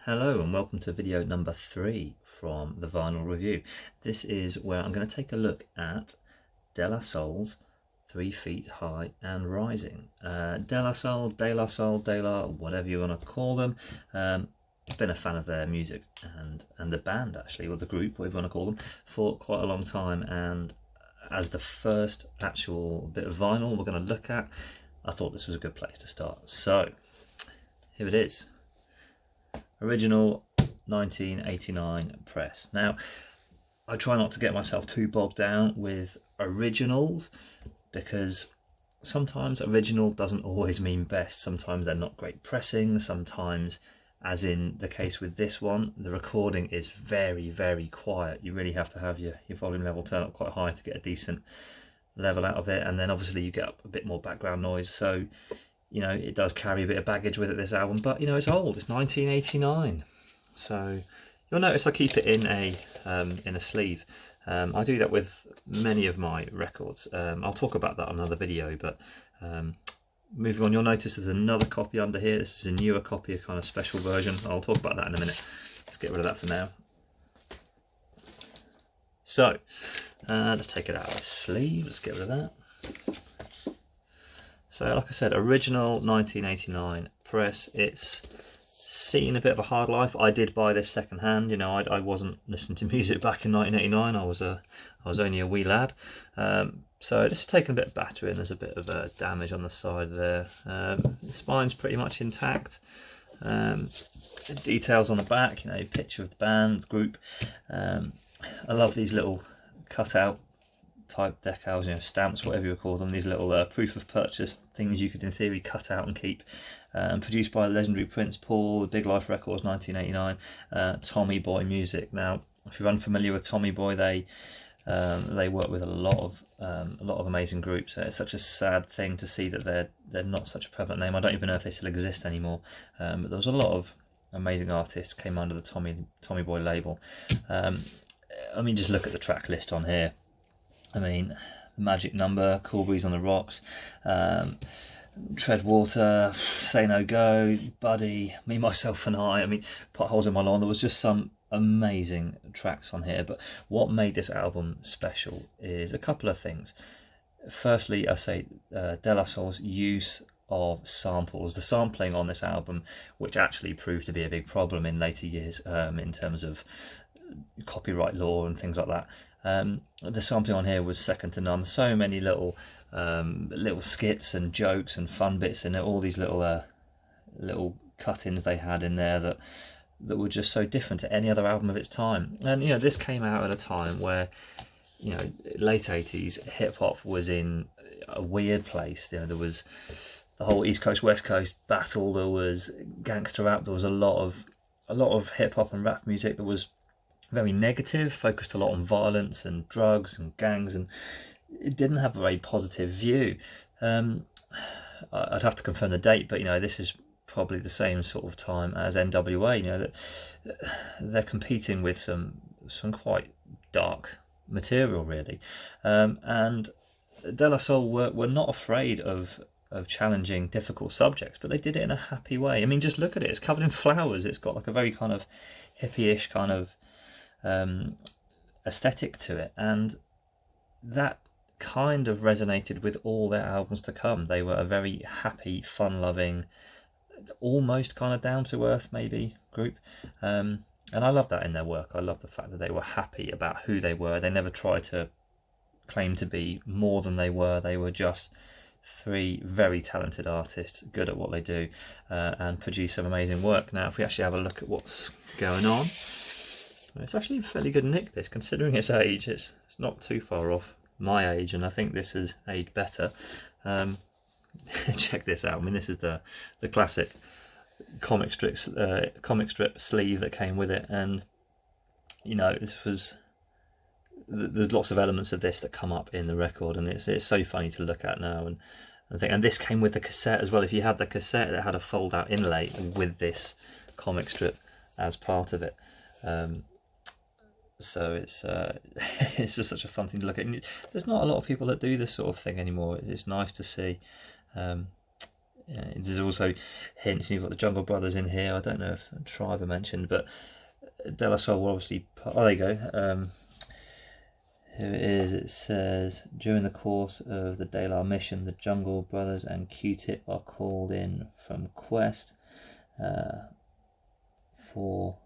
Hello and welcome to video number 3 from the Vinyl Review. This is where I'm going to take a look at De La Soul's 3 Feet High and Rising. De La Soul, De La Soul, De La, whatever you want to call them. I've been a fan of their music and the band actually, or the group, whatever you want to call them, for quite a long time, and as the first actual bit of vinyl we're going to look at, I thought this was a good place to start. So here it is. Original 1989 press. Now, I try not to get myself too bogged down with originals because sometimes original doesn't always mean best. Sometimes they're not great pressing. Sometimes, as in the case with this one, the recording is very, very quiet. You really have to have your volume level turned up quite high to get a decent level out of it. And then obviously you get a bit more background noise. So you know, it does carry a bit of baggage with it, this album, but you know, it's old. It's 1989, so you'll notice I keep it in a sleeve. I do that with many of my records. I'll talk about that on another video, but moving on, you'll notice there's another copy under here. This is a newer copy, a kind of special version. I'll talk about that in a minute. Let's get rid of that for now. So let's take it out of the sleeve. Let's get rid of that. So like I said, original 1989 press. It's seen a bit of a hard life. I did buy this second hand. You know, I wasn't listening to music back in 1989. I was only a wee lad. So this is taken a bit of battering. There's a bit of damage on the side there. The spine's pretty much intact. Details on the back. You know, picture of the band, the group. I love these little cutout type decals, you know, stamps, whatever you call them, these little proof of purchase things you could in theory cut out and keep. Produced by the legendary Prince Paul, the Big Life Records, 1989. Tommy Boy Music. Now, if you're unfamiliar with Tommy Boy, they work with a lot of amazing groups. It's such a sad thing to see that they're not such a prevalent name. I don't even know if they still exist anymore. But there was a lot of amazing artists came under the Tommy Boy label. I mean, just look at the track list on here. I mean, The Magic Number, Cool Breeze on the Rocks, Tread Water, Say No Go, Buddy, Me, Myself and I mean, Potholes in My Lawn. There was just some amazing tracks on here. But what made this album special is a couple of things. Firstly, I say De La Soul's use of samples. The sampling on this album, which actually proved to be a big problem in later years in terms of copyright law and things like that. The sampling on here was second to none. So many little skits and jokes and fun bits and all these little cut-ins they had in there that were just so different to any other album of its time. And you know, this came out at a time where, you know, late 80s hip hop was in a weird place. You know, there was the whole East Coast West Coast battle. There was gangster rap. There was a lot of hip hop and rap music that was very negative, focused a lot on violence and drugs and gangs, and it didn't have a very positive view. I'd have to confirm the date, but you know, this is probably the same sort of time as NWA. You know, that they're competing with some quite dark material, really, and De La Soul were not afraid of challenging difficult subjects, but they did it in a happy way. I mean, just look at it. It's covered in flowers. It's got like a very kind of hippie-ish kind of aesthetic to it, and that kind of resonated with all their albums to come. They were a very happy, fun-loving, almost kind of down-to-earth maybe group, and I love that in their work. I love the fact that they were happy about who they were. They never tried to claim to be more than they were. They were just 3 very talented artists, good at what they do, and produce some amazing work. Now, if we actually have a look at what's going on, it's actually fairly good nick, this, considering its age. It's not too far off my age, and I think this has aged better. Check this out. I mean, this is the classic comic strip sleeve that came with it, and you know, there's lots of elements of this that come up in the record, and it's so funny to look at now. And I think, and this came with the cassette as well. If you had the cassette, it had a fold-out inlay with this comic strip as part of it. So it's it's just such a fun thing to look at. And there's not a lot of people that do this sort of thing anymore. It's nice to see. There's also hints. You've got the Jungle Brothers in here. I don't know if Tribe I mentioned, but De La Soul were obviously. Oh, there you go. Here it is. It says, during the course of the De La mission, the Jungle Brothers and Q-Tip are called in from Quest for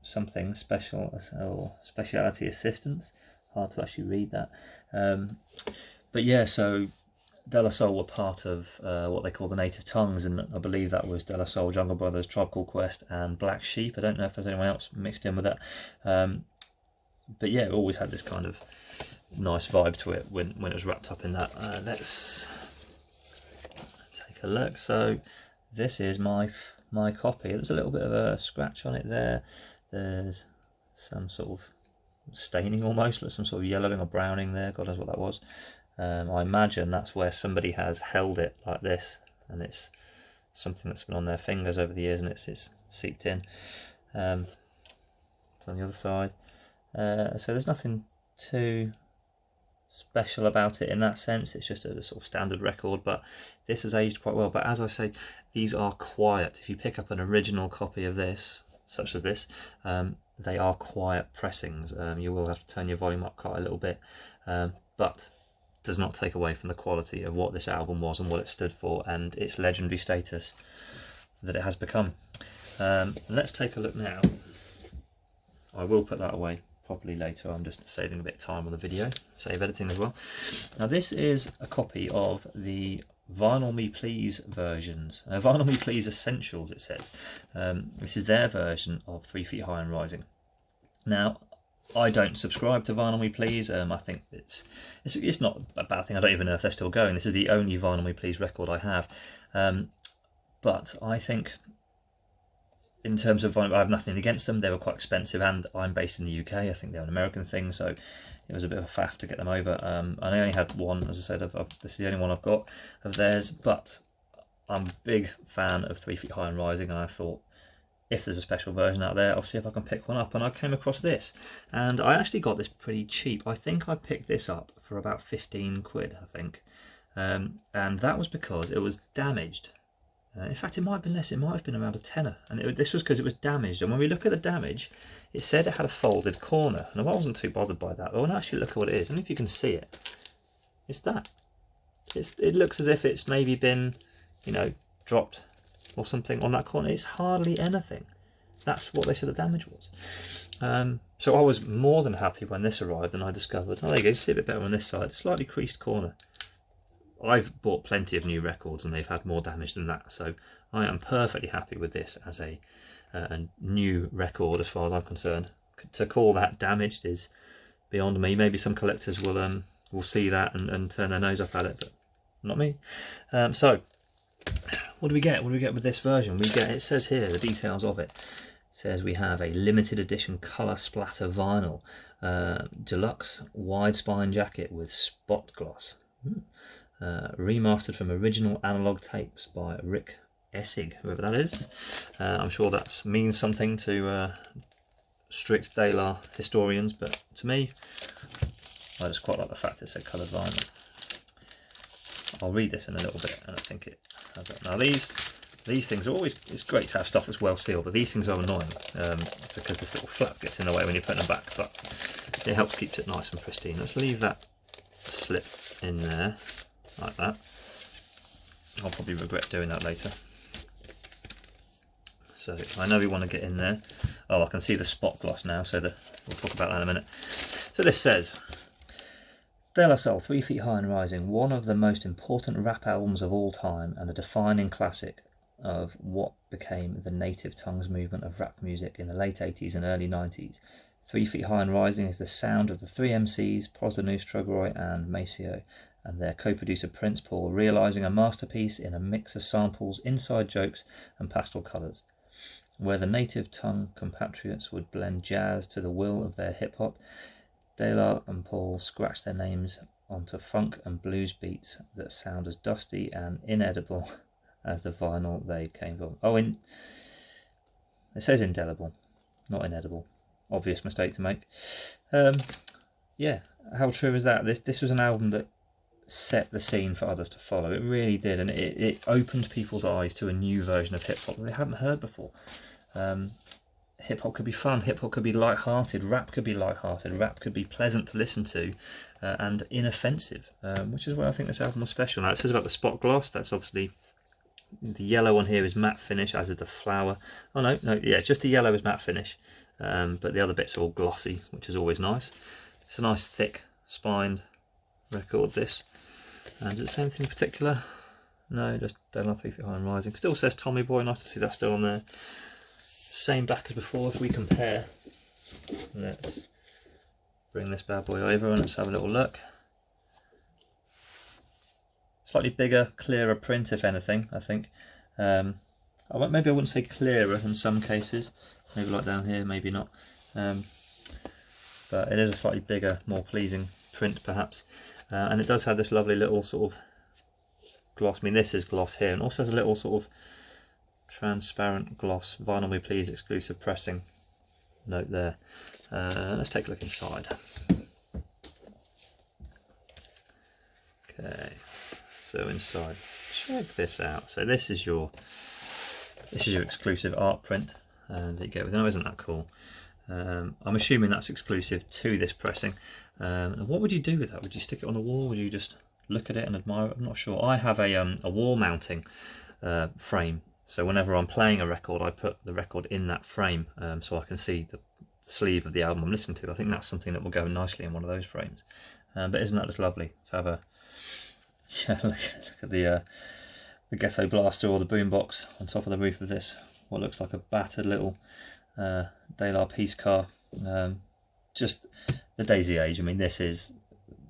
something special or speciality assistance. Hard to actually read that. But yeah, so De La Soul were part of what they call the native tongues, and I believe that was De La Soul, Jungle Brothers, Tribe Called Quest, and Black Sheep. I don't know if there's anyone else mixed in with that. But yeah, it always had this kind of nice vibe to it when it was wrapped up in that. Let's take a look. So this is my copy. There's a little bit of a scratch on it there. There's some sort of staining almost, like some sort of yellowing or browning there. God knows what that was. I imagine that's where somebody has held it like this, and it's something that's been on their fingers over the years, and it's seeped in. It's on the other side. So there's nothing too special about it in that sense. It's just a sort of standard record, but this has aged quite well. But as I say, these are quiet. If you pick up an original copy of this, such as this, they are quiet pressings. You will have to turn your volume up quite a little bit, but does not take away from the quality of what this album was and what it stood for and its legendary status that it has become. Let's take a look now. I will put that away properly later. I'm just saving a bit of time on the video, save editing as well. Now this is a copy of the Vinyl Me Please versions. Vinyl Me Please Essentials, it says. This is their version of 3 Feet High and Rising. Now, I don't subscribe to Vinyl Me Please. I think it's not a bad thing. I don't even know if they're still going. This is the only Vinyl Me Please record I have. But I think, in terms of vinyl, I have nothing against them. They were quite expensive, and I'm based in the UK. I think they're an American thing, so it was a bit of a faff to get them over. And I only had one, as I said. This is the only one I've got of theirs. But I'm a big fan of 3 Feet High and Rising, and I thought, if there's a special version out there, I'll see if I can pick one up. And I came across this, and I actually got this pretty cheap. I think I picked this up for about 15 quid, I think. And that was because it was damaged. In fact, it might have been less. It might have been around a tenner. And this was because it was damaged. And when we look at the damage, it said it had a folded corner. And I wasn't too bothered by that. But when I actually look at what it is, I don't know if you can see it. It's that. It looks as if it's maybe been, dropped or something on that corner. It's hardly anything. That's what they said the damage was. So I was more than happy when this arrived, and I discovered, oh, there you go, see a bit better on this side, slightly creased corner. I've bought plenty of new records and they've had more damage than that, so I am perfectly happy with this as a new record as far as I'm concerned. To call that damaged is beyond me. Maybe some collectors will see that and turn their nose up at it, but not me. So what do we get? What do we get with this version? It says here the details of it. It says we have a limited edition colour splatter vinyl, deluxe wide spine jacket with spot gloss. Remastered from original analog tapes by Rick Essig, whoever that is. I'm sure that means something to strict De La historians, but to me, I just quite like the fact it said coloured vinyl. I'll read this in a little bit, and I think it has that. Now these things are always, it's great to have stuff that's well sealed, but these things are annoying because this little flap gets in the way when you're putting them back, but it helps keep it nice and pristine. Let's leave that slip in there like that. I'll probably regret doing that later. So I know we want to get in there. Oh, I can see the spot gloss now, so we'll talk about that in a minute. So this says, De La Soul, 3 Feet High and Rising, one of the most important rap albums of all time and a defining classic of what became the native tongues movement of rap music in the late 80s and early 90s. 3 Feet High and Rising is the sound of the three MCs, Prosdenous, Trugroy and Maceo, and their co-producer Prince Paul, realising a masterpiece in a mix of samples, inside jokes and pastel colours. Where the native tongue compatriots would blend jazz to the will of their hip-hop, De La and Paul scratched their names onto funk and blues beats that sound as dusty and inedible as the vinyl they came from. Oh, it says indelible, not inedible. Obvious mistake to make. Yeah, how true is that? This was an album that set the scene for others to follow. It really did, and it opened people's eyes to a new version of hip hop that they hadn't heard before. Hip hop could be fun, hip hop could be light-hearted, rap could be light-hearted, rap could be pleasant to listen to, and inoffensive, which is why I think this album was special. Now it says about the spot gloss, that's obviously the yellow on here is matte finish, as is the flower. Oh no, yeah, just the yellow is matte finish, but the other bits are all glossy, which is always nice. It's a nice thick spined record, this. And does it say anything in particular? No, just Daylight 3 Feet High and Rising. Still says Tommy Boy, nice to see that still on there. Same back as before. If we compare, let's bring this bad boy over and let's have a little look. Slightly bigger, clearer print, if anything, I think. Maybe I wouldn't say clearer in some cases. Maybe like down here, maybe not. But it is a slightly bigger, more pleasing print, perhaps. And it does have this lovely little sort of gloss. I mean, this is gloss here, and also has a little sort of transparent gloss, Vinyl Me Please exclusive pressing note there. Let's take a look inside. Okay, so inside, check this out. So this is your exclusive art print, and there you go. Now, isn't that cool? I'm assuming that's exclusive to this pressing. And what would you do with that? Would you stick it on the wall? Would you just look at it and admire it? I'm not sure. I have a wall mounting frame, so whenever I'm playing a record, I put the record in that frame, so I can see the sleeve of the album I'm listening to. I think that's something that will go nicely in one of those frames. But isn't that just lovely to have a look at the ghetto blaster or the boombox on top of the roof of this? What looks like a battered little Daylar Peace car. Just the Daisy Age. I mean, this is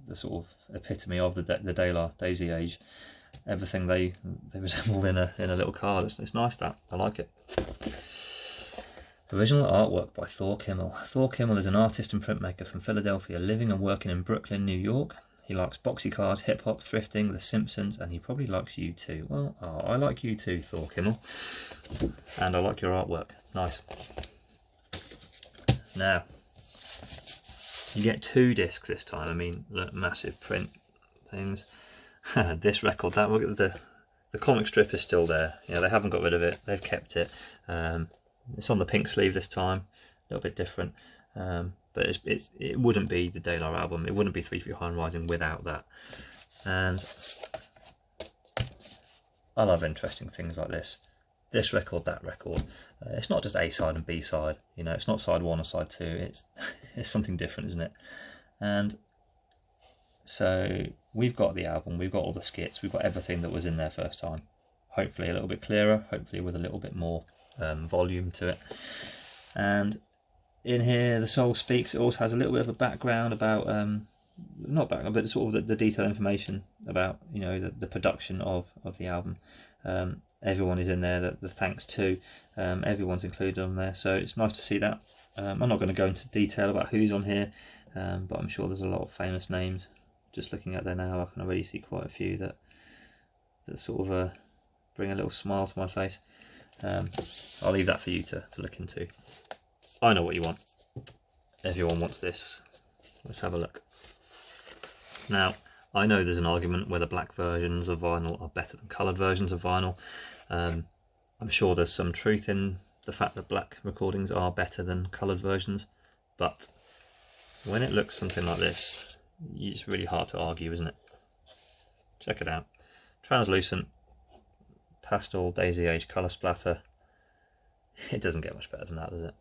the sort of epitome of the Daylar Daisy Age. Everything they resemble in a little car. It's nice, that I like it. Original artwork by Thor Kimmel. Thor Kimmel is an artist and printmaker from Philadelphia, living and working in Brooklyn, New York. He likes boxy cars, hip hop, thrifting, The Simpsons, and he probably likes you too. Well, I like you too, Thor Kimmel, and I like your artwork. Nice. Now, you get 2 discs this time. I mean, look, massive print things. This record, the comic strip is still there. Yeah, they haven't got rid of it. They've kept it. It's on the pink sleeve this time, a little bit different. But it wouldn't be the Daylar album. It wouldn't be 3 Feet High and Rising without that. And I love interesting things like this. This record, that record. It's not just A side and B side. You know, it's not side 1 or side 2. It's something different, isn't it? And so we've got the album. We've got all the skits. We've got everything that was in there first time. Hopefully a little bit clearer. Hopefully with a little bit more volume to it. And in here, the Soul Speaks. It also has a little bit of a background about not background, but sort of the detailed information about, you know, the production of the album. Everyone is in there, the thanks to, everyone's included on there, so it's nice to see that. I'm not going to go into detail about who's on here, but I'm sure there's a lot of famous names. Just looking at there now, I can already see quite a few that sort of bring a little smile to my face. I'll leave that for you to look into. I know what you want. Everyone wants this. Let's have a look. Now, I know there's an argument whether black versions of vinyl are better than coloured versions of vinyl. I'm sure there's some truth in the fact that black recordings are better than coloured versions, but when it looks something like this, it's really hard to argue, isn't it? Check it out. Translucent, pastel, Daisy Age colour splatter. It doesn't get much better than that, does it?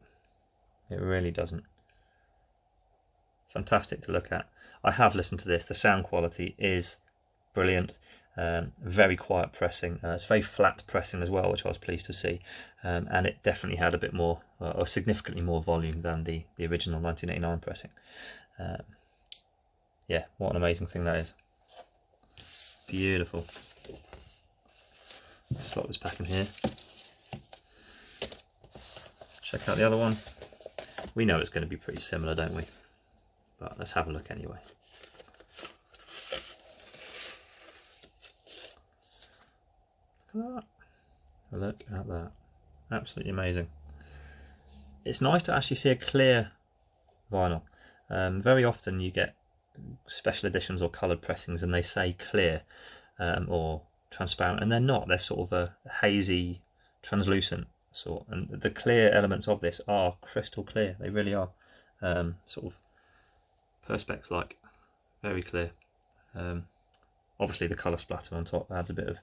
It really doesn't. Fantastic to look at. I have listened to this. The sound quality is brilliant. Very quiet pressing. It's very flat pressing as well, which I was pleased to see. And it definitely had a bit more, or significantly more volume than the original 1989 pressing. Yeah, what an amazing thing that is. Beautiful. Slot this back in here. Check out the other one. We know it's going to be pretty similar, don't we? But let's have a look anyway. Look at that. Look at that. Absolutely amazing. It's nice to actually see a clear vinyl. Very often you get special editions or coloured pressings and they say clear or transparent, and they're not. They're sort of a hazy, translucent sort, and the clear elements of this are crystal clear. They really are, sort of perspex like, very clear. Obviously the colour splatter on top adds a bit of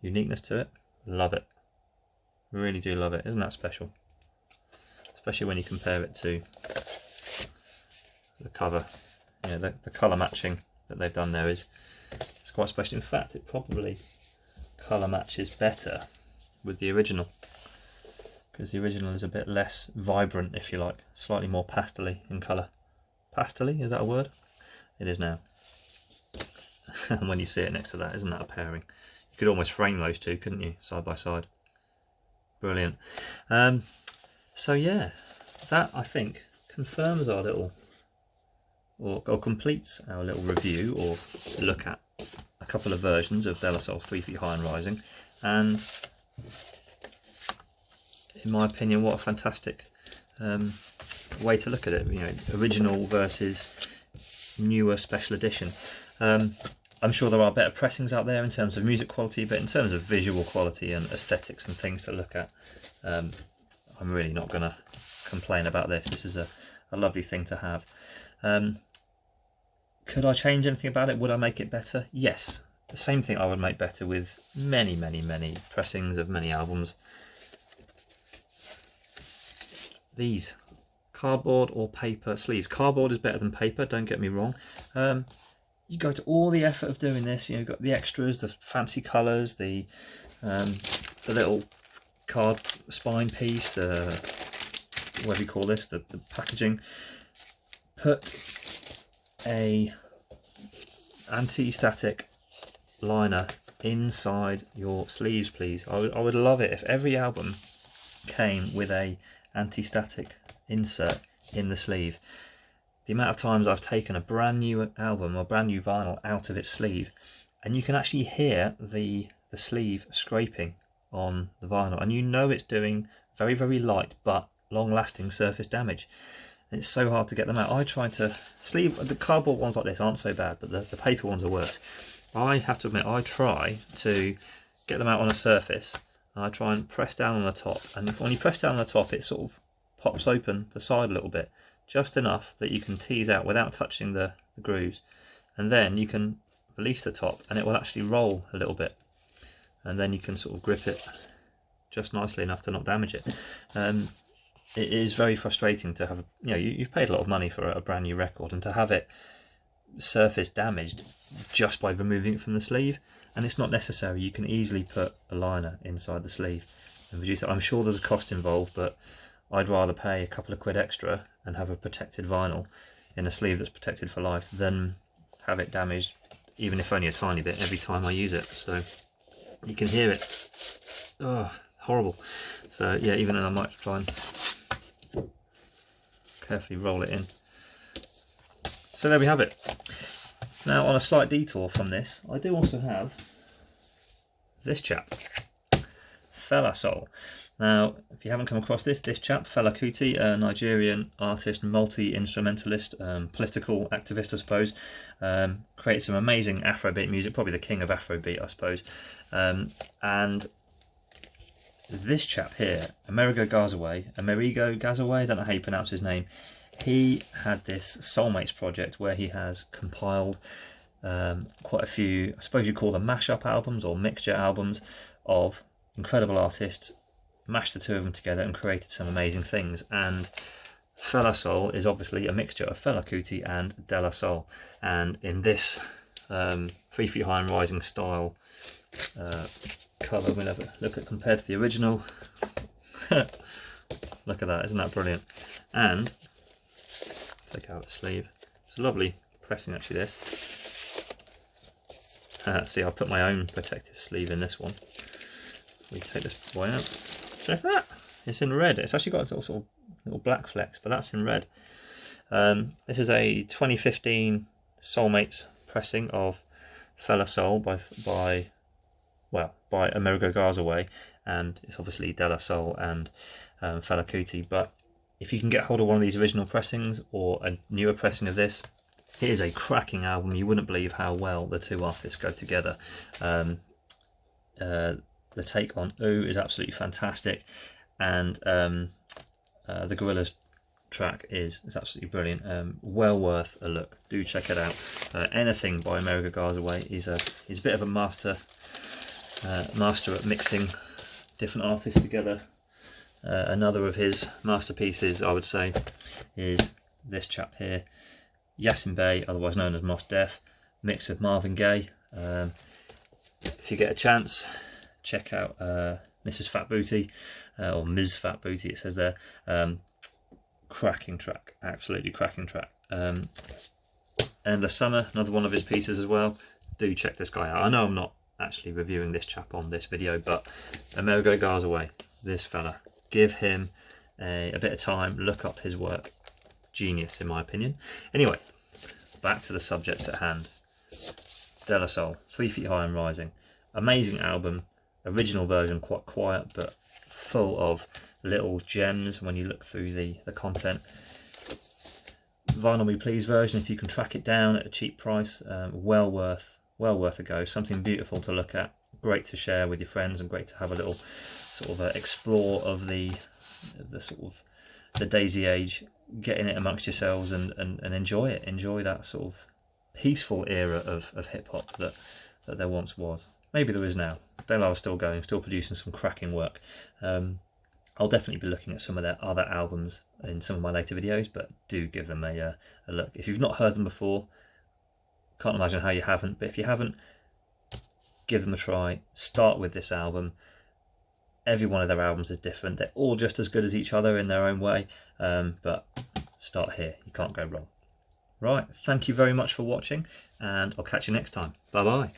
uniqueness to it. Love it, really do love it. Isn't that special? Especially when you compare it to the cover. Yeah, the colour matching that they've done there is quite special. In fact, it probably colour matches better with the original, because the original is a bit less vibrant, if you like, slightly more pastel-y in colour. Pastel-y, is that a word? It is now. And when you see it next to that, isn't that a pairing? You could almost frame those two, couldn't you, side by side? Brilliant. So yeah, that I think confirms our little, or completes our little review or look at a couple of versions of Fela Soul's 3 Feet High and Rising. And in my opinion, what a fantastic way to look at it. You know, original versus newer special edition. I'm sure there are better pressings out there in terms of music quality, but in terms of visual quality and aesthetics and things to look at, I'm really not going to complain about this. This is a lovely thing to have. Could I change anything about it? Would I make it better? Yes. The same thing I would make better with many, many, many pressings of many albums. These cardboard or paper sleeves. Cardboard is better than paper, don't get me wrong. You go to all the effort of doing this. You know, you've got the extras, the fancy colours, the little card spine piece, the whatever you call this, the packaging. Put a anti-static liner inside your sleeves, please. I would love it if every album came with a anti-static insert in the sleeve. The amount of times I've taken a brand new album or brand new vinyl out of its sleeve, and you can actually hear the sleeve scraping on the vinyl, and you know it's doing very, very light but long-lasting surface damage. And it's so hard to get them out. I try to sleeve the cardboard ones like this aren't so bad, but the paper ones are worse. I have to admit, I try to get them out on a surface, and I try and press down on the top, and when you press down on the top, it sort of pops open the side a little bit, just enough that you can tease out without touching the grooves, and then you can release the top and it will actually roll a little bit, and then you can sort of grip it just nicely enough to not damage it. It is very frustrating to have, you know, you've paid a lot of money for a brand new record, and to have it surface damaged just by removing it from the sleeve. And it's not necessary. You can easily put a liner inside the sleeve and reduce it. I'm sure there's a cost involved, but I'd rather pay a couple of quid extra and have a protected vinyl in a sleeve that's protected for life than have it damaged, even if only a tiny bit, every time I use it. So you can hear it. Oh, horrible. So yeah, even though I might try and carefully roll it in. So there we have it. Now, on a slight detour from this, I do also have this chap, Fela Soul. Now, if you haven't come across this chap, Fela Kuti, a Nigerian artist, multi-instrumentalist, political activist, I suppose, created some amazing Afrobeat music, probably the king of Afrobeat, I suppose. And this chap here, Amerigo Gazaway, I don't know how you pronounce his name, he had this Soulmates project where he has compiled quite a few, I suppose you call them mashup albums or mixture albums of incredible artists, mashed the two of them together and created some amazing things. And Fela Soul is obviously a mixture of Fela Kuti and De La Soul, and in this 3 Feet High and Rising style colour, we'll have a look at compared to the original. Look at that, isn't that brilliant? And take out the sleeve. It's a lovely pressing actually, this. See, I put my own protective sleeve in this one. We take this boy out. Check that! It's in red. It's actually got a sort of little black flecks, but that's in red. This is a 2015 Soulmates pressing of Fela Soul by Amerigo Gazaway, and it's obviously De La Soul and Fela Kuti. But if you can get hold of one of these original pressings or a newer pressing of this, It is a cracking album. You wouldn't believe how well the two artists go together. The take on Ooh is absolutely fantastic, and the Gorillaz track is absolutely brilliant. Well worth a look. Do check it out. Anything by Amerigo Gazaway. He's a bit of a master at mixing different artists together. Another of his masterpieces, I would say, is this chap here, Yasin Bey, otherwise known as Mos Def, mixed with Marvin Gaye. If you get a chance, check out Mrs. Fat Booty, or Ms. Fat Booty it says there. Cracking track, absolutely cracking track. Endless Summer, another one of his pieces as well. Do check this guy out. I know I'm not actually reviewing this chap on this video, but Amerigo Gazaway, this fella, give him a bit of time, look up his work. Genius, in my opinion. Anyway, back to the subject at hand. Fela Soul, 3 Feet High and Rising. Amazing album. Original version quite quiet, but full of little gems when you look through the content. Vinyl Me Please version, if you can track it down at a cheap price, well worth a go. Something beautiful to look at, great to share with your friends, and great to have a little sort of explore of the sort of the Daisy Age, getting it amongst yourselves and enjoy it. Enjoy that sort of peaceful era of hip hop that there once was. Maybe there is now. They are still going, still producing some cracking work. I'll definitely be looking at some of their other albums in some of my later videos, but do give them a look. If you've not heard them before, can't imagine how you haven't, but if you haven't, give them a try. Start with this album. Every one of their albums is different. They're all just as good as each other in their own way, but start here. You can't go wrong. Right, thank you very much for watching, and I'll catch you next time. Bye bye.